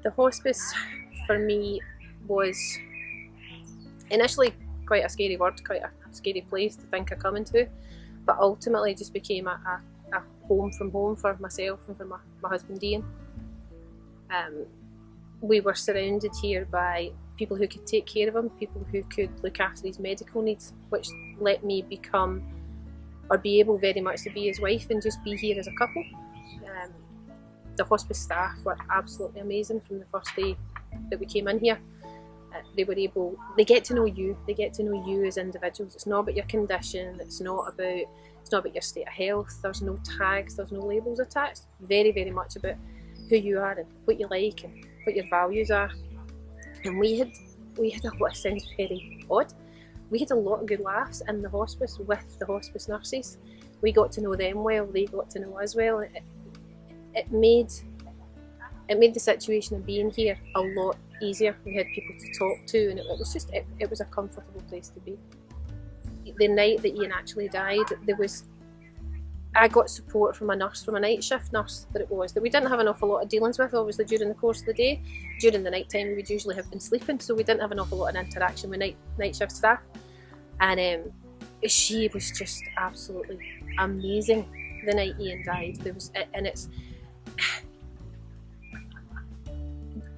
The hospice for me was initially quite a scary word, quite a scary place to think of coming to, but ultimately just became a home from home for myself and for my husband Ian. We were surrounded here by people who could take care of him, people who could look after his medical needs, which let me become, or be able very much to be his wife and just be here as a couple. The hospice staff were absolutely amazing from the first day that we came in here. They get to know you, as individuals. It's not about your condition, it's not about your state of health, there's no tags, there's no labels attached. Very, very much about who you are and what you like and what your values are. And we had what sounds very odd, we had a lot of good laughs in the hospice with the hospice nurses. We got to know them well, they got to know us well. It made the situation of being here a lot easier. We had people to talk to, and it was a comfortable place to be. The night that Ian actually died, I got support from a night shift nurse that we didn't have an awful lot of dealings with, obviously, during the course of the day. During the night time we would usually have been sleeping, so we didn't have an awful lot of interaction with night shift staff. And she was just absolutely amazing the night Ian died.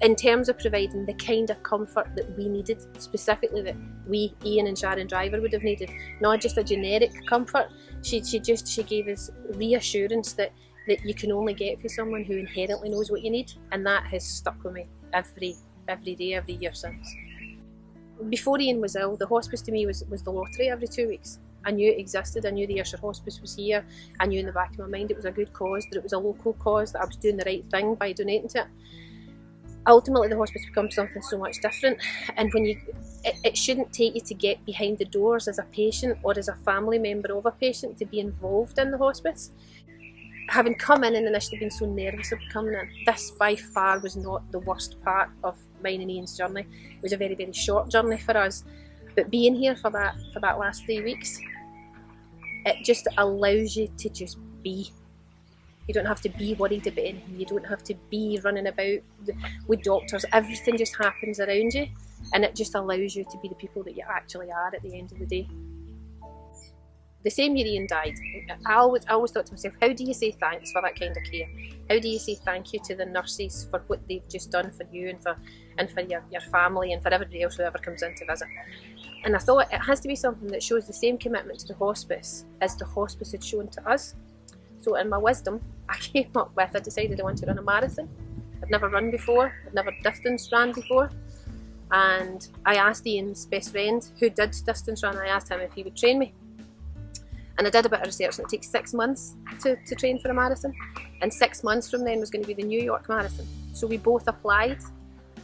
In terms of providing the kind of comfort that we needed, specifically that we, Ian and Sharon Driver, would have needed, not just a generic comfort. She gave us reassurance that you can only get from someone who inherently knows what you need, and that has stuck with me every day, every year since. Before Ian was ill, the hospice to me was the lottery every 2 weeks. I knew it existed, I knew the Ayrshire Hospice was here, I knew in the back of my mind it was a good cause, that it was a local cause, that I was doing the right thing by donating to it. Ultimately the hospice becomes something so much different, and it shouldn't take you to get behind the doors as a patient or as a family member of a patient to be involved in the hospice. Having come in and initially been so nervous about coming in, this by far was not the worst part of mine and Ian's journey. It was a very, very short journey for us, but being here for that last 3 weeks, it just allows you to just be. You don't have to be worried about anything, you don't have to be running about with doctors. Everything just happens around you, and it just allows you to be the people that you actually are at the end of the day. The same year Ian died, I always thought to myself, how do you say thanks for that kind of care? How do you say thank you to the nurses for what they've just done for you and for your family and for everybody else, whoever comes in to visit? And I thought it has to be something that shows the same commitment to the hospice as the hospice had shown to us. So in my wisdom, I decided I wanted to run a marathon. I'd never run before, I'd never distance ran before. And I asked Ian's best friend, who did distance run, I asked him if he would train me. And I did a bit of research, and it takes 6 months to train for a marathon. And 6 months from then was going to be the New York Marathon. So we both applied,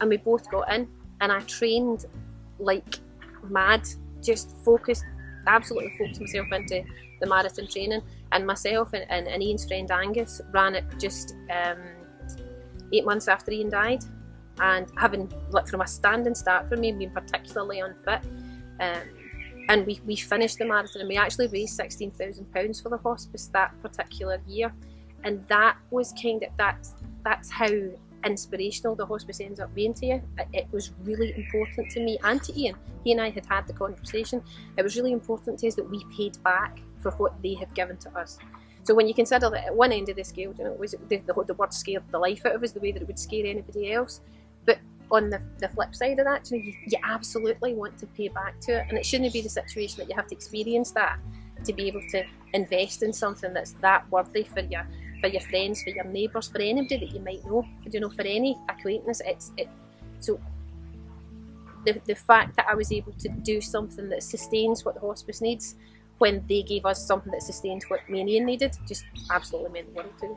and we both got in. And I trained like mad, just absolutely focused myself into the marathon training. And myself and Ian's friend Angus ran it just 8 months after Ian died. And having, from a standing start for me, being particularly unfit, and we finished the marathon, and we actually raised £16,000 for the hospice that particular year. And that was that's how inspirational the hospice ends up being to you. It was really important to me and to Ian. He and I had the conversation. It was really important to us that we paid back for what they had given to us. So when you consider that at one end of the scale, it was the word scared the life out of us, the way that it would scare anybody else. But on the flip side of that, you absolutely want to pay back to it, and it shouldn't be the situation that you have to experience that to be able to invest in something that's that worthy for your friends, for your neighbours, for anybody that you might know, for any acquaintance. So the fact that I was able to do something that sustains what the hospice needs, when they gave us something that sustained what me and Ian needed, just absolutely meant the world to me.